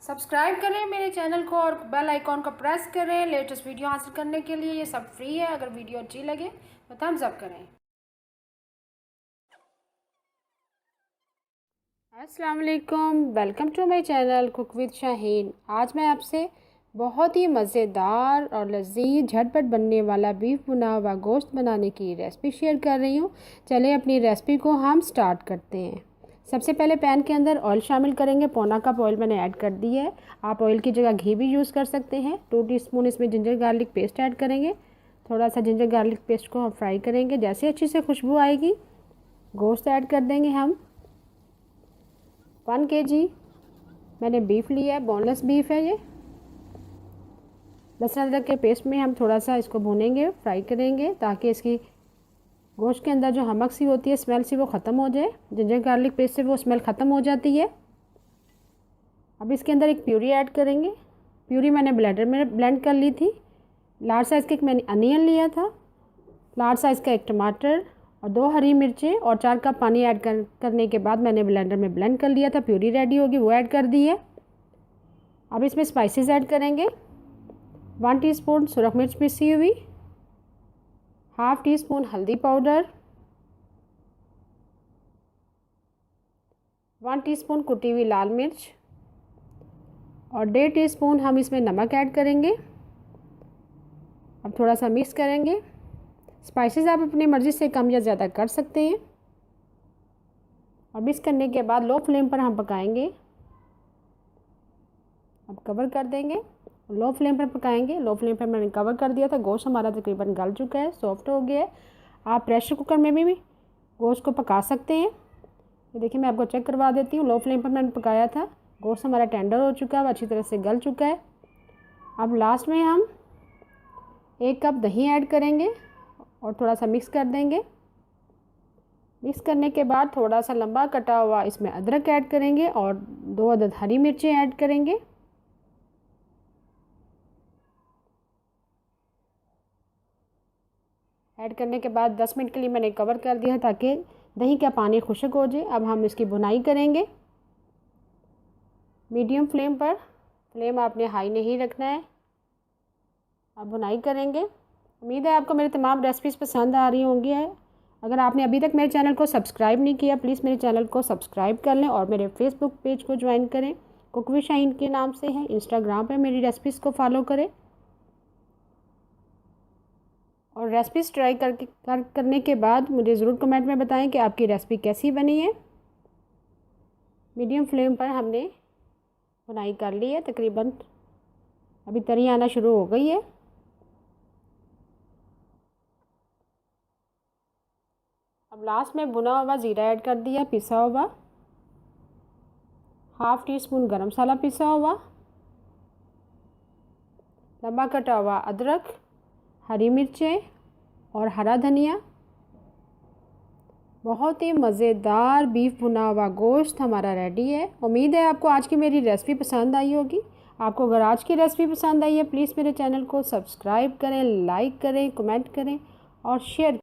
Subscribe करें मेरे channel को और बेल आइकॉन को प्रेस करें लेटेस्ट वीडियो हासिल करने के लिए। ये सब फ्री है। अगर वीडियो अच्छी लगे तो थम्स अप करें। अस्सलाम वालेकुम, welcome to my channel cook with Shaheen. आज मैं आपसे बहुत ही मज़ेदार और लजीज झटपट बनने वाला बीफ भुना हुआ गोश्त बनाने की रेसिपी शेयर कर रही हूँ। चलिए अपनी रेसिपी को हम स्टार्ट करते हैं। सबसे पहले पैन के अंदर ऑयल शामिल करेंगे। पौना कप ऑयल मैंने ऐड कर दिया है। आप ऑयल की जगह घी भी यूज़ कर सकते हैं। 2 टीस्पून इसमें जिंजर गार्लिक पेस्ट ऐड करेंगे। थोड़ा सा जिंजर गार्लिक पेस्ट को हम फ्राई करेंगे। जैसे अच्छी से खुशबू आएगी गोश्त ऐड कर देंगे हम। 1 kg मैंने बीफ लिया है, बोनलेस बीफ है ये। लहसुन अदरक के पेस्ट में हम थोड़ा सा इसको भूनेंगे, फ्राई करेंगे ताकि इसकी गोश्त के अंदर जो हमक सी होती है, स्मेल सी, वो ख़त्म हो जाए। जिंजर गार्लिक पेस्ट से वो स्मेल ख़त्म हो जाती है। अब इसके अंदर एक प्यूरी ऐड करेंगे। प्यूरी मैंने ब्लेंडर में ब्लेंड कर ली थी। लार्ज साइज़ का एक मैंने अनियन लिया था, लार्ज साइज़ का एक टमाटर और 2 हरी मिर्चें और 4 कप पानी ऐड करने के बाद मैंने ब्लेंडर में ब्लेंड कर लिया था। प्यूरी रेडी होगी, वो ऐड कर दी है। अब इसमें स्पाइसेस ऐड करेंगे। 1 टीस्पून सुरख मिर्च पिसी हुई, हाफ टी स्पून हल्दी पाउडर, 1 टीस्पून कुटी हुई लाल मिर्च और 1.5 टीस्पून हम इसमें नमक ऐड करेंगे। अब थोड़ा सा मिक्स करेंगे। स्पाइसेस आप अपनी मर्ज़ी से कम या ज़्यादा कर सकते हैं। और मिक्स करने के बाद लो फ्लेम पर हम पकाएंगे। अब कवर कर देंगे, लो फ्लेम पर पकाएंगे। लो फ्लेम पर मैंने कवर कर दिया था। गोश्त हमारा तकरीबन गल चुका है, सॉफ्ट हो गया है। आप प्रेशर कुकर में भी गोश्त को पका सकते हैं। ये देखिए, मैं आपको चेक करवा देती हूँ। लो फ्लेम पर मैंने पकाया था। गोश्त हमारा टेंडर हो चुका है, अच्छी तरह से गल चुका है। अब लास्ट में हम 1 कप दही ऐड करेंगे और थोड़ा सा मिक्स कर देंगे। मिक्स करने के बाद थोड़ा सा लंबा कटा हुआ इसमें अदरक ऐड करेंगे और 2 अदद हरी मिर्चें ऐड करेंगे। ऐड करने के बाद 10 मिनट के लिए मैंने कवर कर दिया ताकि दही का पानी खुश्क हो जाए। अब हम इसकी भुनाई करेंगे मीडियम फ्लेम पर। फ्लेम आपने हाई नहीं रखना है। अब भुनाई करेंगे। उम्मीद है आपको मेरी तमाम रेसिपीज़ पसंद आ रही होंगी। अगर आपने अभी तक मेरे चैनल को सब्सक्राइब नहीं किया, प्लीज़ मेरे चैनल को सब्सक्राइब कर लें और मेरे फेसबुक पेज को ज्वाइन करें। कुक विद शाहीन के नाम से है। इंस्टाग्राम पर मेरी रेसिपीज़ को फॉलो करें और रेसिपीज़ ट्राई करने के बाद मुझे ज़रूर कमेंट में बताएं कि आपकी रेसिपी कैसी बनी है। मीडियम फ्लेम पर हमने भुनाई कर ली है। तकरीबन अभी तरी आना शुरू हो गई है। अब लास्ट में भुना हुआ ज़ीरा ऐड कर दिया, पिसा हुआ। हाफ टी स्पून गरम मसाला पिसा हुआ, लंबा कटा हुआ अदरक, हरी मिर्चें और हरा धनिया। बहुत ही मज़ेदार बीफ भुना हुआ गोश्त हमारा रेडी है। उम्मीद है आपको आज की मेरी रेसिपी पसंद आई होगी। आपको अगर आज की रेसिपी पसंद आई है, प्लीज़ मेरे चैनल को सब्सक्राइब करें, लाइक करें, कमेंट करें और शेयर